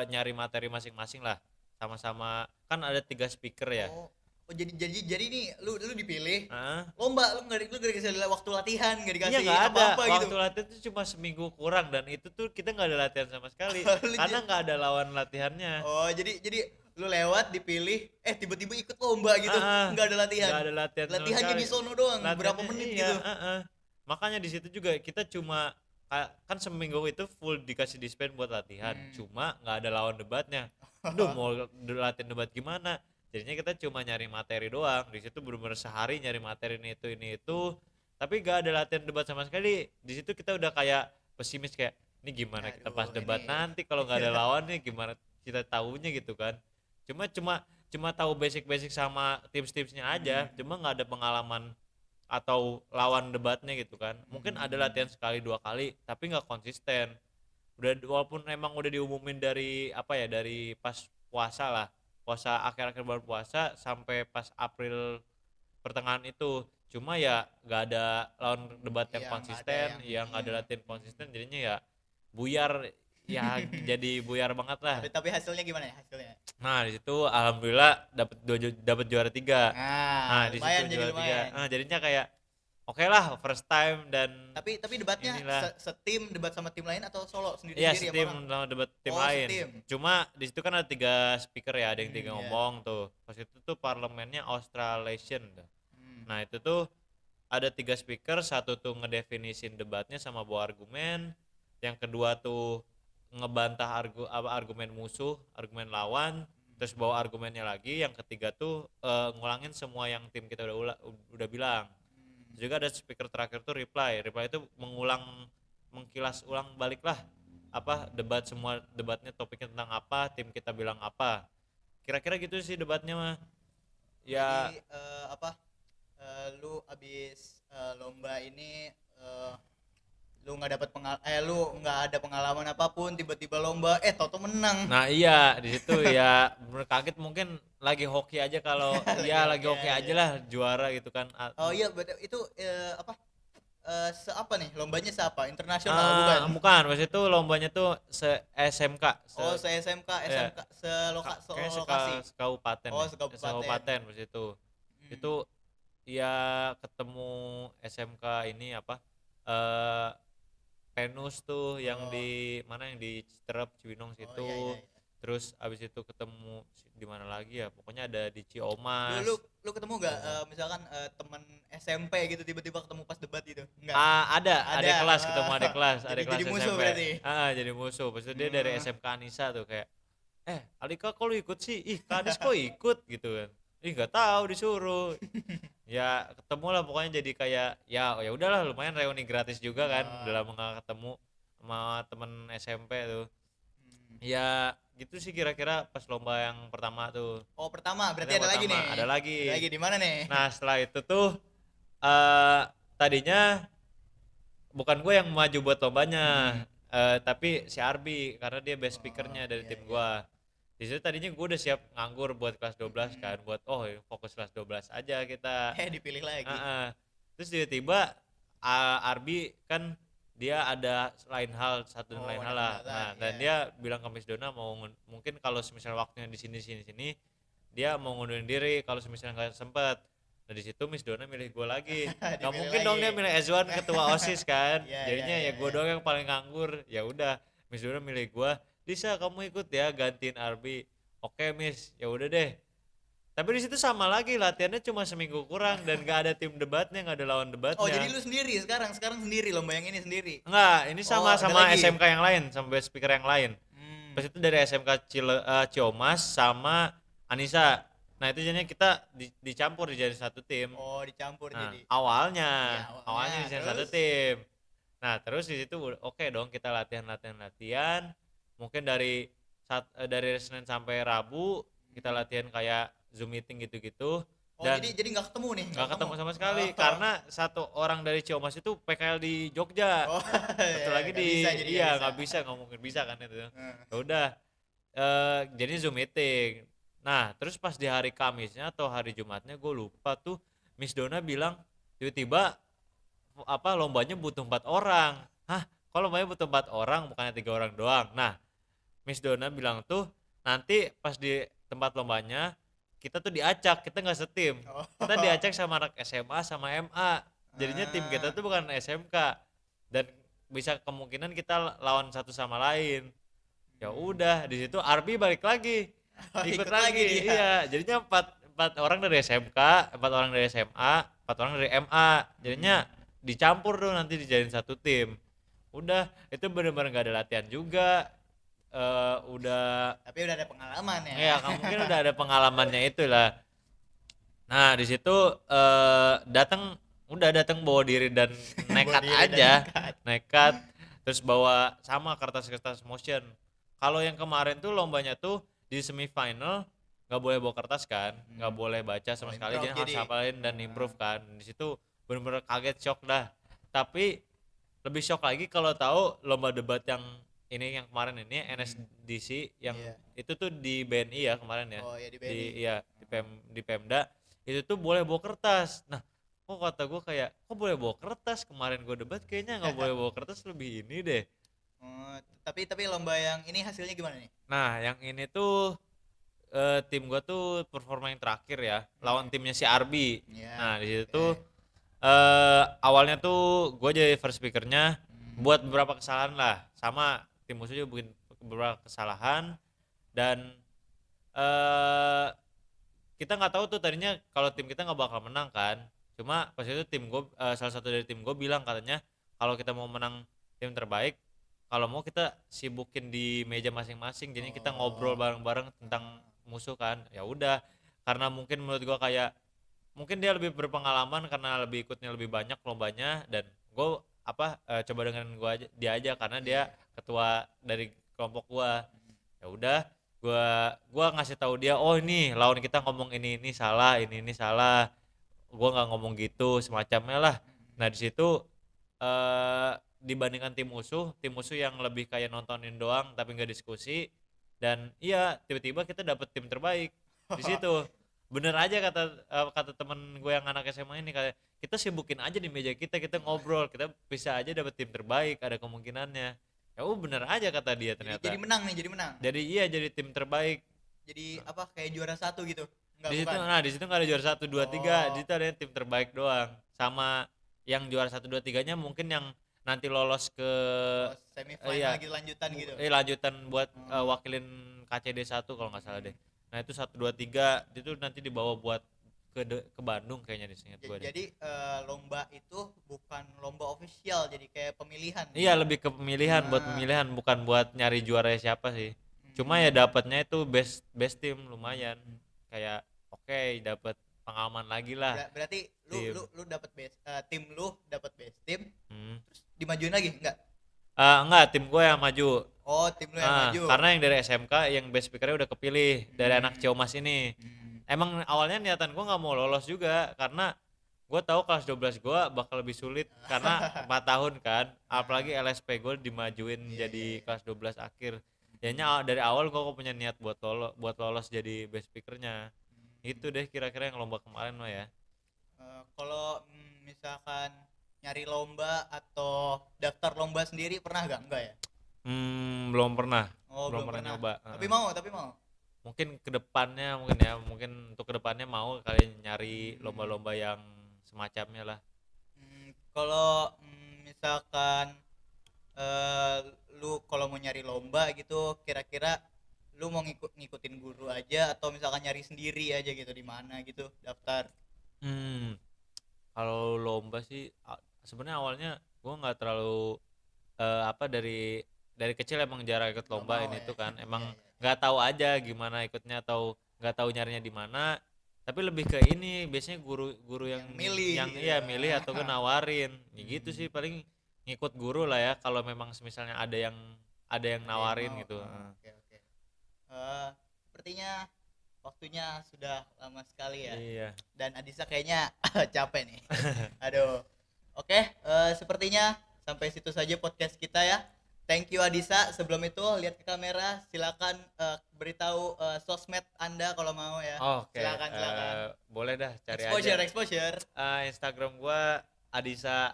nyari materi masing-masing lah, sama-sama kan ada 3 speaker ya. Oh. Oh, jadi nih lu dipilih Heeh. lomba, lu nggak dikasih waktu latihan, nggak Iya dikasih nggak ada apa-apa gitu. waktu latihan tuh cuma seminggu kurang dan itu tuh kita nggak ada latihan sama sekali Lu karena nggak ada lawan latihannya. Oh, jadi lu lewat dipilih, tiba-tiba ikut lomba gitu, Heeh, nggak ada latihan. nggak ada latihan sama Latihannya sekali. di sono doang, berapa Latihannya menit iya, gitu. heeh. Makanya di situ juga kita cuma kan seminggu itu full dikasih dispen buat latihan, Hmm. cuma nggak ada lawan debatnya. Aduh, mau latihan debat gimana? Jadinya kita cuma nyari materi doang. Di situ bener-bener sehari nyari materi ini itu. Tapi nggak ada latihan debat sama sekali. Di situ kita udah kayak pesimis kayak ini gimana kita pas Aduh, debat ini. nanti kalau nggak ada lawannya gimana kita tahunya gitu kan. Cuma cuma cuma tahu basic-basic sama tips-tipsnya aja, cuma nggak ada pengalaman atau lawan debatnya gitu kan. Mungkin ada latihan sekali 2 kali tapi nggak konsisten. Udah walaupun emang udah diumumin dari apa ya dari pas puasa lah, puasa akhir-akhir bulan puasa sampai pas April pertengahan itu, cuma ya nggak ada lawan debat yang Iya, nggak ada konsisten, yang yang nggak ada ini. latihan konsisten, jadinya ya buyar, ya jadi buyar banget lah. Tapi hasilnya gimana ya hasilnya? Nah di situ alhamdulillah dapat juara 3. Nah, Nah di situ lumayan jadi juara 3. lumayan. Nah jadinya kayak oke lah first time dan Tapi debatnya inilah. setim debat sama tim lain atau solo Iya, sendiri-sendiri sama setim orang? sama debat tim Oh, lain. setim. Cuma di situ kan ada 3 speaker ya, ada yang tiga Iya. ngomong tuh. Pas itu tuh parlemennya Australasian tuh. Hmm. Nah itu tuh ada 3 speaker, satu tuh ngedefinisin debatnya sama bawa argumen, yang kedua tuh ngebantah argumen musuh, argumen lawan, terus bawa argumennya lagi, yang ketiga tuh ngulangin semua yang tim kita udah bilang. Juga ada speaker terakhir tuh reply itu mengkilas ulang balik lah apa semua debatnya topiknya tentang apa, tim kita bilang apa, kira-kira gitu sih debatnya mah ya. Jadi apa? Lu abis lomba ini lu nggak dapat lu nggak ada pengalaman apapun, tiba-tiba lomba tau menang. Nah iya di situ ya bener kaget, mungkin lagi hoki aja kalau ya lagi hoki aja aja. lah juara gitu kan. Oh iya, itu apa? Apa nih lombanya, siapa internasional bukan? Bukan, pas itu lombanya tuh se SMK Oh, se SMK, ya, SMK kayaknya selokasi. sekaupaten Oh, ya. sekabupaten. Sekaupaten pas itu ya ketemu SMK ini apa eh Penus tuh yang Oh. di mana, yang di Citerep Cibinong Oh situ. iya, iya, iya. Terus abis itu ketemu di mana lagi ya, pokoknya ada di Dulu Ciomas. lu ketemu nggak misalkan teman SMP gitu tiba-tiba ketemu pas debat gitu? Enggak. Ada kelas, ketemu ada kelas, ada kelas Jadi musuh SMP. berarti. Jadi musuh. Pas itu dia dari Hmm. SMK Anissa tuh kayak, Alika kok lu ikut sih? Ih, Kak Anis kok ikut gitu kan? Ih, nggak tahu disuruh. Ya ketemu lah, pokoknya jadi kayak ya udahlah, lumayan reuni gratis juga kan. Ah. Udah lama nggak ketemu sama temen SMP tuh. Hmm. Ya gitu sih kira-kira pas lomba yang pertama tuh. Oh, pertama berarti Yang ada lagi pertama, nih. ada lagi. Ada lagi di mana nih? Nah setelah itu tuh tadinya bukan gue yang maju buat lombanya, tapi si Arbi karena dia best speakernya dari Iya, tim iya. gue. Di situ tadinya gue udah siap nganggur buat kelas 12 kan, buat fokus kelas 12 aja kita. Dipilih lagi. Terus tiba-tiba Arbi kan dia ada lain hal, satu dan Oh, lain ada hal lah. kendala, Nah, dan iya. dia bilang ke Miss Dona mungkin kalau semisal waktunya di sini dia mau ngundurin diri kalau semisal nggak sempet. Nah di situ Miss Dona milih gue lagi. Gak Dipilih mungkin dong lagi. dia milih Ezwan ketua OSIS kan. Iya, Jadinya iya, ya gue iya. doang yang paling nganggur. Ya udah, Miss Dona milih gue. Disa kamu ikut ya gantiin Arbi. Oke Miss, ya udah deh. Tapi di situ sama lagi, latihannya cuma seminggu kurang dan gak ada tim debatnya, gak ada lawan debatnya. Oh, jadi lu sendiri sekarang sendiri lomba yang ini sendiri. Enggak, ini Oh, sama ada lagi? SMK yang lain, sama best speaker yang lain. Hmm. Pas itu dari SMK Ciomas sama Anissa. Nah itu jadinya kita dicampur dijadi satu tim. Oh, dicampur Nah, jadi. awalnya Iya, awalnya dijadi satu terus? tim. Nah terus di situ oke dong, kita latihan. Mungkin dari Senin sampai Rabu kita latihan kayak Zoom meeting gitu-gitu. Oh, Dan jadi nggak ketemu nih, nggak ketemu sama sekali Oh. karena satu orang dari Ciamas itu PKL di Jogja, Oh, satu ya, lagi nggak di bisa jadi iya nggak bisa, nggak mungkin bisa kan itu. Heeh. Ya udah, jadi Zoom meeting. Nah, terus pas di hari Kamisnya atau hari Jumatnya gue lupa tuh, Miss Dona bilang tiba-tiba apa lombanya butuh 4 orang. Hah, kalau lombanya butuh 4 orang bukannya 3 orang doang. Nah, Miss Dona bilang tuh nanti pas di tempat lombanya kita tuh diacak, kita nggak setim. Oh. Kita diacak sama anak SMA sama MA. Jadinya tim kita Ah. tuh bukan SMK dan bisa kemungkinan kita lawan satu sama lain. Ya udah di situ Arbi balik lagi ikut Ikut lagi lagi, dia. iya jadinya empat orang dari SMK, 4 orang dari SMA, 4 orang dari MA, jadinya dicampur tuh nanti dijadiin satu tim. Udah itu bener-bener gak ada latihan juga, udah Tapi udah ada pengalaman ya. ya kamu mungkin udah ada pengalamannya itulah. Nah di situ datang bawa diri dan nekat Bawa diri dan aja, nekat. nekat terus bawa sama kertas-kertas motion. Kalau yang kemarin tuh lombanya tuh di semifinal nggak boleh bawa kertas kan, nggak boleh baca sama Oh, sekali, improv jadi harus jadi. hafalin dan improve kan. Di situ bener-bener kaget, shock dah. Tapi lebih shock lagi kalau tahu lomba debat yang ini yang kemarin ini NSDC yang Iya. itu tuh di BNI ya kemarin ya. Oh ya di BNI. Iya di Pemda itu tuh boleh bawa kertas. Nah, kok kata gue kayak kok boleh bawa kertas, kemarin gue debat kayaknya nggak boleh bawa kertas, lebih ini deh. Oh, tapi lomba yang ini hasilnya gimana nih? Nah, yang ini tuh tim gue tuh performa yang terakhir ya lawan timnya si Arbi. Iya. Nah di situ Oke. tuh awalnya tuh gue jadi first speakernya buat beberapa kesalahan lah, sama tim musuh juga bikin beberapa kesalahan dan kita nggak tahu tuh tadinya kalau tim kita nggak bakal menang kan. Cuma pas itu tim gue salah satu dari tim gue bilang katanya kalau kita mau menang tim terbaik, kalau mau kita sibukin di meja masing-masing, jadi kita ngobrol bareng-bareng tentang musuh kan. Ya udah, karena mungkin menurut gue kayak mungkin dia lebih berpengalaman karena lebih ikutnya lebih banyak lombanya, dan gue coba dengan dia aja karena dia ketua dari kelompok gue. Ya udah, gua ngasih tahu dia, oh ini lawan kita ngomong ini salah, ini salah, gua nggak ngomong gitu semacamnya lah. Nah di situ dibandingkan tim musuh yang lebih kayak nontonin doang tapi nggak diskusi, dan iya tiba-tiba kita dapet tim terbaik di situ. Bener aja kata temen gue yang anak SMA ini, kayak kita sibukin aja di meja kita ngobrol, kita bisa aja dapet tim terbaik, ada kemungkinannya. Ya bener aja kata dia ternyata. Jadi menang nih, jadi menang. Jadi iya jadi tim terbaik. Jadi apa kayak juara satu gitu? Enggak, Di situ bukan. di situ nggak ada juara 1 2 3, Oh. di situ ada tim terbaik doang. Sama yang juara 1 2 3-nya mungkin yang nanti lolos ke Oh, semifinal iya, lagi lanjutan gitu. lanjutan buat wakilin KCD 1 kalau nggak salah deh. Nah itu 1 2 3 itu nanti dibawa buat ke Bandung kayaknya, disingkat gue deh. Jadi lomba itu bukan lomba official, jadi kayak pemilihan. Iya lebih ke pemilihan, buat pemilihan bukan buat nyari juara siapa sih. Cuma ya dapatnya itu best team lumayan. Kayak oke, dapat pengalaman lagi lah. Berarti Tim. lu dapat best tim lu dapat best team, Hmm. terus dimajuin lagi enggak? Enggak, tim gue yang maju. Oh, tim lu yang maju. Karena yang dari SMK yang best speakernya udah kepilih dari anak Ciamas ini. Emang awalnya niatan gue nggak mau lolos juga karena gue tahu kelas 12 gue bakal lebih sulit karena 4 tahun kan, apalagi LSP gue dimajuin jadi kelas 12 akhir. Jadinya dari awal gue punya niat buat lolos jadi best speakernya. Itu deh kira-kira yang lomba kemarin mah ya. Kalau misalkan nyari lomba atau daftar lomba sendiri pernah gak? Enggak ya? Belum pernah. Oh, belum pernah nyoba. Tapi mau. Mungkin kedepannya mungkin untuk kedepannya mau kalian nyari lomba-lomba yang semacamnya lah. Kalau misalkan lu kalau mau nyari lomba gitu, kira-kira lu mau ngikutin guru aja atau misalkan nyari sendiri aja gitu, di mana gitu daftar? Kalau lomba sih sebenarnya awalnya gue nggak terlalu dari kecil emang jarang ikut lomba ini tuh kan, emang nggak tahu aja gimana ikutnya atau nggak tahu nyarinya di mana. Tapi lebih ke ini biasanya guru yang milih milih atau kan nawarin ya gitu sih, paling ngikut guru lah ya kalau memang misalnya ada yang nawarin gitu. Oke. Sepertinya waktunya sudah lama sekali ya. Iya. Dan Adisa kayaknya capek nih. Aduh. Oke, sepertinya sampai situ saja podcast kita ya. Thank you Adisa. Sebelum itu lihat ke kamera, silakan beritahu sosmed Anda kalau mau ya. Oke. Silakan. Boleh dah cari Exposure. aja. Instagram gua Adisa_mt13.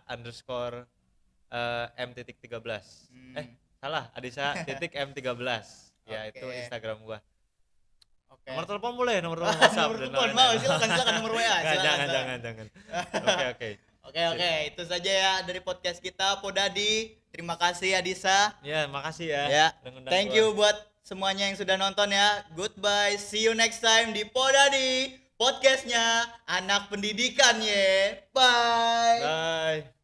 Salah, Adisa.m13. Ya, Oke. itu Instagram gua. Oke. Nomor telepon boleh, nomor WhatsApp Nomor dan telepon mau, silakan nomor WA. Nggak, Silakan. jangan. Oke. Oke, itu saja ya dari podcast kita Podadi. Terima kasih Adisa. Ya, makasih ya. Ya. udah ngundang Thank gua. you buat semuanya yang sudah nonton ya. Goodbye. See you next time di Podadi. Podcastnya anak pendidikan ye. Bye. Bye.